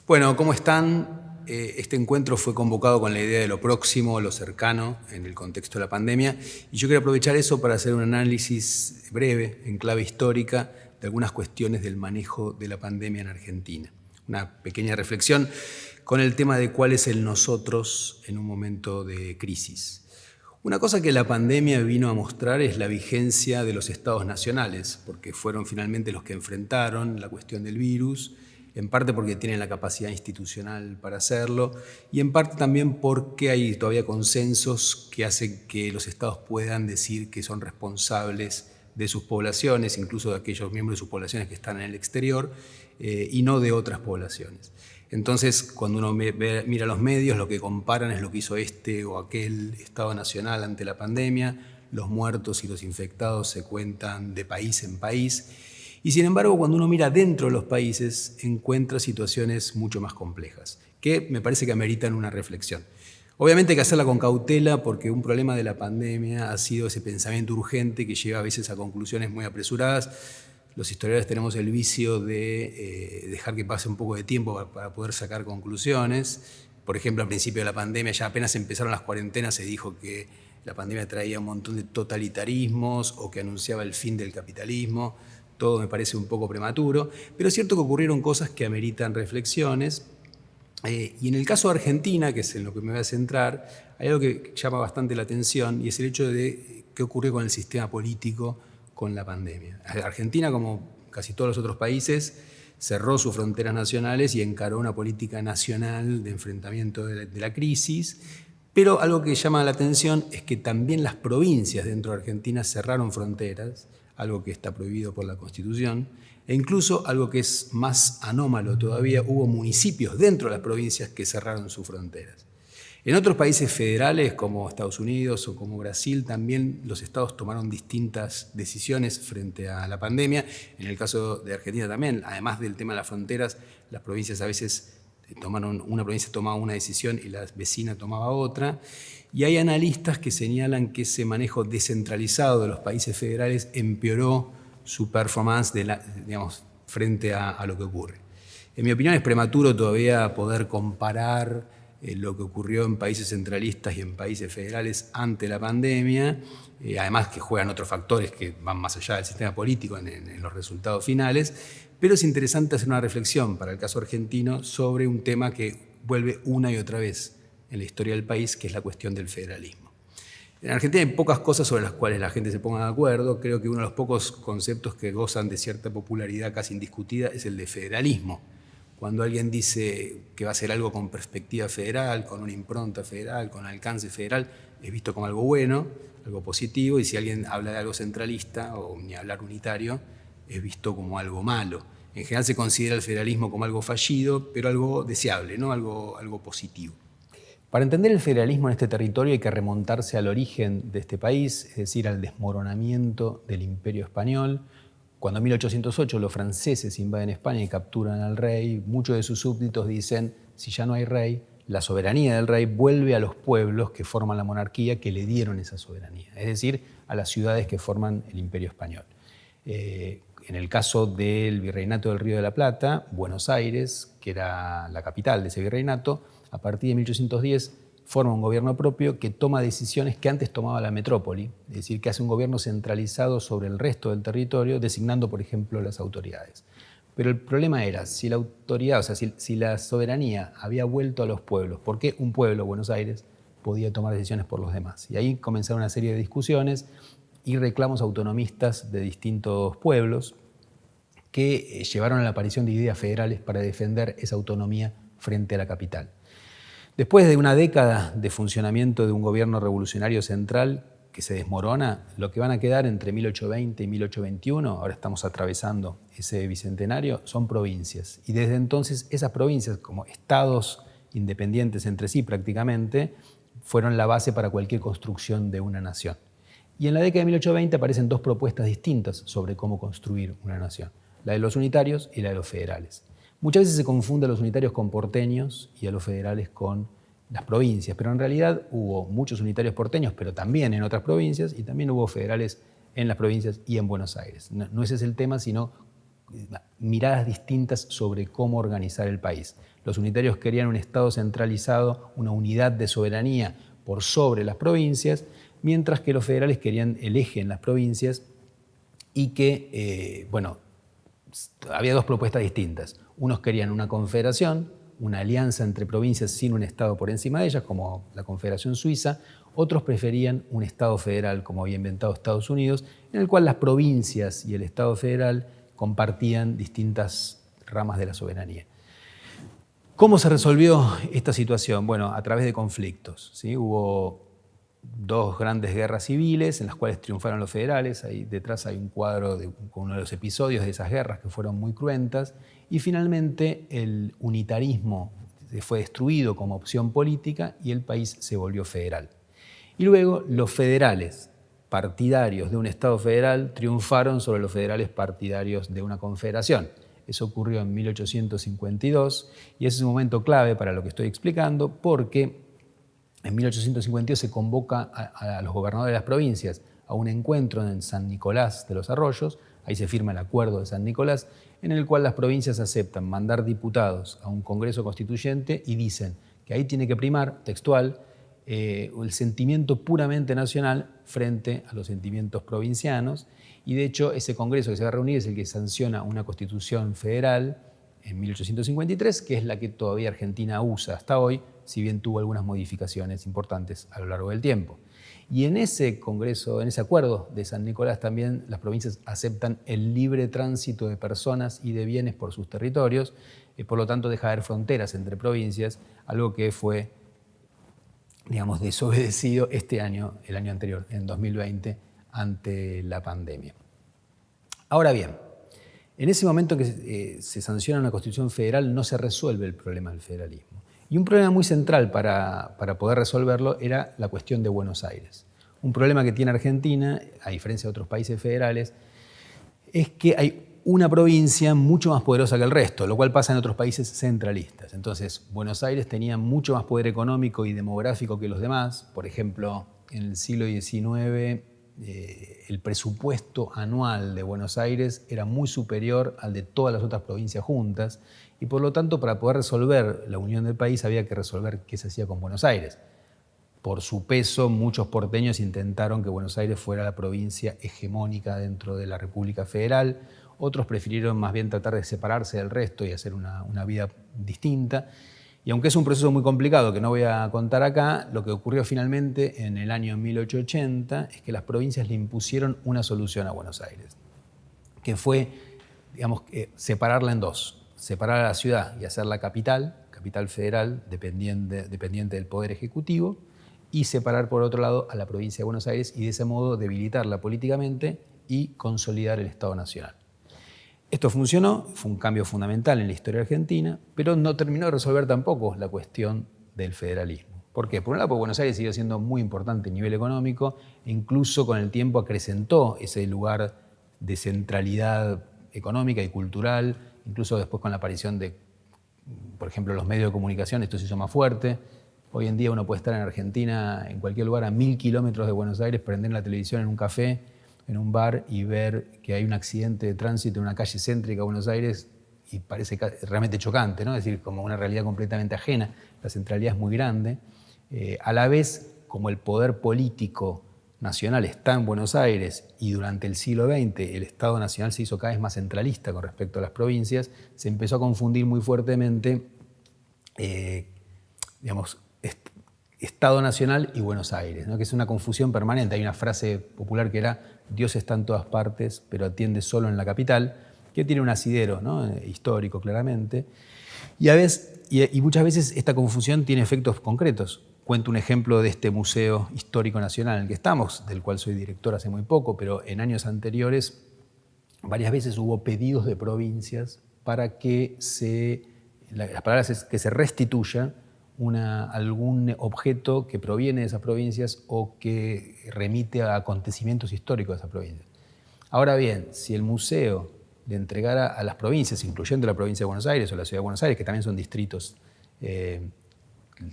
Bueno, ¿cómo están? Este encuentro fue convocado con la idea de lo próximo, lo cercano, en el contexto de la pandemia, y yo quiero aprovechar eso para hacer un análisis breve, en clave histórica, de algunas cuestiones del manejo de la pandemia en Argentina. Una pequeña reflexión con el tema de cuál es el nosotros en un momento de crisis. Una cosa que la pandemia vino a mostrar es la vigencia de los estados nacionales, porque fueron finalmente los que enfrentaron la cuestión del virus, en parte porque tienen la capacidad institucional para hacerlo y en parte también porque hay todavía consensos que hacen que los estados puedan decir que son responsables de sus poblaciones, incluso de aquellos miembros de sus poblaciones que están en el exterior, y no de otras poblaciones. Entonces, cuando uno mira los medios, lo que comparan es lo que hizo este o aquel Estado nacional ante la pandemia, los muertos y los infectados se cuentan de país en país, y sin embargo, cuando uno mira dentro de los países, encuentra situaciones mucho más complejas, que me parece que ameritan una reflexión. Obviamente hay que hacerla con cautela porque un problema de la pandemia ha sido ese pensamiento urgente que lleva a veces a conclusiones muy apresuradas. Los historiadores tenemos el vicio de dejar que pase un poco de tiempo para poder sacar conclusiones. Por ejemplo, al principio de la pandemia, ya apenas empezaron las cuarentenas, se dijo que la pandemia traía un montón de totalitarismos o que anunciaba el fin del capitalismo. Todo me parece un poco prematuro, pero es cierto que ocurrieron cosas que ameritan reflexiones. Y en el caso de Argentina, que es en lo que me voy a centrar, hay algo que llama bastante la atención y es el hecho de qué ocurrió con el sistema político con la pandemia. Argentina, como casi todos los otros países, cerró sus fronteras nacionales y encaró una política nacional de enfrentamiento de la crisis, pero algo que llama la atención es que también las provincias dentro de Argentina cerraron fronteras, algo que está prohibido por la Constitución, e incluso algo que es más anómalo todavía, hubo municipios dentro de las provincias que cerraron sus fronteras. En otros países federales como Estados Unidos o como Brasil también los estados tomaron distintas decisiones frente a la pandemia. En el caso de Argentina también, además del tema de las fronteras, las provincias a veces una provincia tomaba una decisión y la vecina tomaba otra. Y hay analistas que señalan que ese manejo descentralizado de los países federales empeoró su performance frente a lo que ocurre. En mi opinión es prematuro todavía poder comparar lo que ocurrió en países centralistas y en países federales ante la pandemia, además que juegan otros factores que van más allá del sistema político en los resultados finales, pero es interesante hacer una reflexión para el caso argentino sobre un tema que vuelve una y otra vez en la historia del país, que es la cuestión del federalismo. En Argentina hay pocas cosas sobre las cuales la gente se ponga de acuerdo. Creo que uno de los pocos conceptos que gozan de cierta popularidad casi indiscutida es el de federalismo. Cuando alguien dice que va a hacer algo con perspectiva federal, con una impronta federal, con alcance federal, es visto como algo bueno, algo positivo, y si alguien habla de algo centralista o ni hablar unitario, es visto como algo malo. En general se considera el federalismo como algo fallido, pero algo deseable, ¿no? algo positivo. Para entender el federalismo en este territorio hay que remontarse al origen de este país, es decir, al desmoronamiento del Imperio Español. Cuando en 1808 los franceses invaden España y capturan al rey, muchos de sus súbditos dicen, si ya no hay rey, la soberanía del rey vuelve a los pueblos que forman la monarquía que le dieron esa soberanía, es decir, a las ciudades que forman el Imperio Español. En el caso del Virreinato del Río de la Plata, Buenos Aires, que era la capital de ese virreinato, a partir de 1810 forma un gobierno propio que toma decisiones que antes tomaba la metrópoli, es decir, que hace un gobierno centralizado sobre el resto del territorio, designando, por ejemplo, las autoridades. Pero el problema era, si la autoridad, o sea, si la soberanía había vuelto a los pueblos, ¿por qué un pueblo, Buenos Aires, podía tomar decisiones por los demás? Y ahí comenzaron una serie de discusiones y reclamos autonomistas de distintos pueblos que llevaron a la aparición de ideas federales para defender esa autonomía frente a la capital. Después de una década de funcionamiento de un gobierno revolucionario central que se desmorona, lo que van a quedar entre 1820 y 1821, ahora estamos atravesando ese bicentenario, son provincias. Y desde entonces esas provincias, como estados independientes entre sí prácticamente, fueron la base para cualquier construcción de una nación. Y en la década de 1820 aparecen dos propuestas distintas sobre cómo construir una nación, la de los unitarios y la de los federales. Muchas veces se confunde a los unitarios con porteños y a los federales con las provincias, pero en realidad hubo muchos unitarios porteños, pero también en otras provincias, y también hubo federales en las provincias y en Buenos Aires. No ese es el tema, sino miradas distintas sobre cómo organizar el país. Los unitarios querían un Estado centralizado, una unidad de soberanía por sobre las provincias, mientras que los federales querían el eje en las provincias y que, había dos propuestas distintas. Unos querían una confederación, una alianza entre provincias sin un Estado por encima de ellas, como la Confederación Suiza. Otros preferían un Estado federal, como había inventado Estados Unidos, en el cual las provincias y el Estado federal compartían distintas ramas de la soberanía. ¿Cómo se resolvió esta situación? Bueno, a través de conflictos, ¿sí? Hubo dos grandes guerras civiles en las cuales triunfaron los federales. Ahí detrás hay un cuadro con uno de los episodios de esas guerras que fueron muy cruentas. Y finalmente el unitarismo fue destruido como opción política y el país se volvió federal. Y luego los federales partidarios de un Estado federal triunfaron sobre los federales partidarios de una confederación. Eso ocurrió en 1852 y ese es un momento clave para lo que estoy explicando porque en 1852 se convoca a los gobernadores de las provincias a un encuentro en San Nicolás de los Arroyos. Ahí se firma el Acuerdo de San Nicolás, en el cual las provincias aceptan mandar diputados a un Congreso Constituyente y dicen que ahí tiene que primar, textual, el sentimiento puramente nacional frente a los sentimientos provincianos. Y de hecho ese Congreso que se va a reunir es el que sanciona una Constitución federal en 1853, que es la que todavía Argentina usa hasta hoy, si bien tuvo algunas modificaciones importantes a lo largo del tiempo. Y en ese Congreso, en ese acuerdo de San Nicolás también las provincias aceptan el libre tránsito de personas y de bienes por sus territorios, por lo tanto deja de haber fronteras entre provincias, algo que fue, digamos, desobedecido este año, el año anterior, en 2020, ante la pandemia. Ahora bien, en ese momento que se sanciona una Constitución federal no se resuelve el problema del federalismo. Y un problema muy central para poder resolverlo era la cuestión de Buenos Aires. Un problema que tiene Argentina, a diferencia de otros países federales, es que hay una provincia mucho más poderosa que el resto, lo cual pasa en otros países centralistas. Entonces, Buenos Aires tenía mucho más poder económico y demográfico que los demás. Por ejemplo, en el siglo XIX, el presupuesto anual de Buenos Aires era muy superior al de todas las otras provincias juntas y por lo tanto para poder resolver la unión del país había que resolver qué se hacía con Buenos Aires. Por su peso, muchos porteños intentaron que Buenos Aires fuera la provincia hegemónica dentro de la República Federal. Otros prefirieron más bien tratar de separarse del resto y hacer una vida distinta. Y aunque es un proceso muy complicado que no voy a contar acá, lo que ocurrió finalmente en el año 1880 es que las provincias le impusieron una solución a Buenos Aires, que fue, digamos, separarla en dos. Separar a la ciudad y hacerla capital federal, dependiente del Poder Ejecutivo, y separar por otro lado a la provincia de Buenos Aires y de ese modo debilitarla políticamente y consolidar el Estado Nacional. Esto funcionó, fue un cambio fundamental en la historia argentina, pero no terminó de resolver tampoco la cuestión del federalismo. ¿Por qué? Por un lado, porque Buenos Aires siguió siendo muy importante a nivel económico e incluso con el tiempo acrecentó ese lugar de centralidad económica y cultural, incluso después con la aparición de, por ejemplo, los medios de comunicación, esto se hizo más fuerte. Hoy en día uno puede estar en Argentina, en cualquier lugar, a 1000 kilómetros de Buenos Aires, prender la televisión en un café, en un bar y ver que hay un accidente de tránsito en una calle céntrica de Buenos Aires y parece realmente chocante, ¿no? Es decir, como una realidad completamente ajena. La centralidad es muy grande. A la vez, como el poder político nacional está en Buenos Aires y durante el siglo XX el Estado Nacional se hizo cada vez más centralista con respecto a las provincias, se empezó a confundir muy fuertemente, digamos, Estado Nacional y Buenos Aires, ¿no? Que es una confusión permanente. Hay una frase popular que era Dios está en todas partes, pero atiende solo en la capital, que tiene un asidero, ¿no? Histórico claramente. Y muchas veces esta confusión tiene efectos concretos. Cuento un ejemplo de este Museo Histórico Nacional en el que estamos, del cual soy director hace muy poco, pero en años anteriores varias veces hubo pedidos de provincias para que las palabras es que se restituya algún objeto que proviene de esas provincias o que remite a acontecimientos históricos de esas provincias. Ahora bien, si el museo le entregara a las provincias, incluyendo la provincia de Buenos Aires o la ciudad de Buenos Aires, que también son distritos,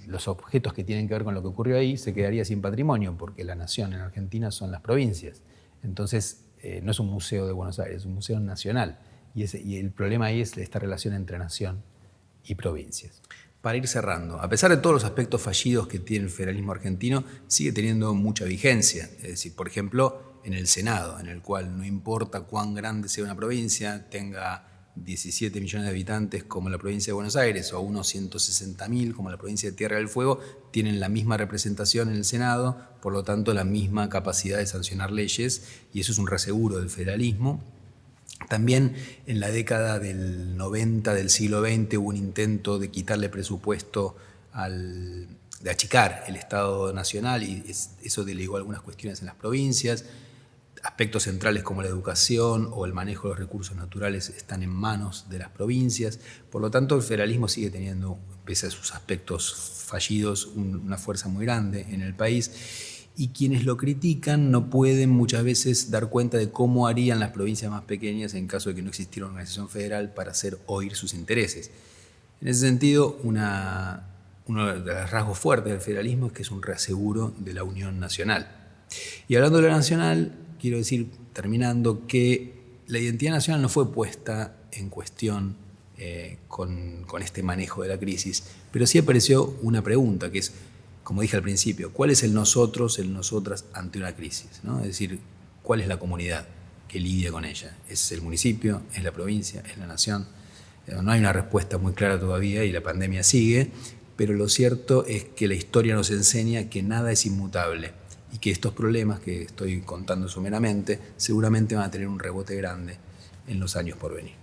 los objetos que tienen que ver con lo que ocurrió ahí, se quedaría sin patrimonio, porque la nación en Argentina son las provincias. Entonces, no es un museo de Buenos Aires, es un museo nacional. y el problema ahí es esta relación entre nación y provincias. Para ir cerrando, a pesar de todos los aspectos fallidos que tiene el federalismo argentino, sigue teniendo mucha vigencia. Es decir, por ejemplo, en el Senado, en el cual no importa cuán grande sea una provincia, tenga 17 millones de habitantes como la provincia de Buenos Aires o unos 160.000 como la provincia de Tierra del Fuego, tienen la misma representación en el Senado, por lo tanto la misma capacidad de sancionar leyes, y eso es un reaseguro del federalismo. También en la década del 90 del siglo XX hubo un intento de quitarle presupuesto, de achicar el Estado nacional, y eso delegó algunas cuestiones en las provincias. Aspectos centrales como la educación o el manejo de los recursos naturales están en manos de las provincias. Por lo tanto, el federalismo sigue teniendo, pese a sus aspectos fallidos, una fuerza muy grande en el país. Y quienes lo critican no pueden muchas veces dar cuenta de cómo harían las provincias más pequeñas en caso de que no existiera una organización federal para hacer oír sus intereses. En ese sentido, uno de los rasgos fuertes del federalismo es que es un reaseguro de la unión nacional. Y hablando de la nacional, quiero decir, terminando, que la identidad nacional no fue puesta en cuestión con este manejo de la crisis, pero sí apareció una pregunta, que es, como dije al principio, ¿cuál es el nosotros, el nosotras ante una crisis, ¿no? Es decir, ¿cuál es la comunidad que lidia con ella? ¿Es el municipio? ¿Es la provincia? ¿Es la nación? No hay una respuesta muy clara todavía y la pandemia sigue, pero lo cierto es que la historia nos enseña que nada es inmutable y que estos problemas que estoy contando someramente seguramente van a tener un rebote grande en los años por venir.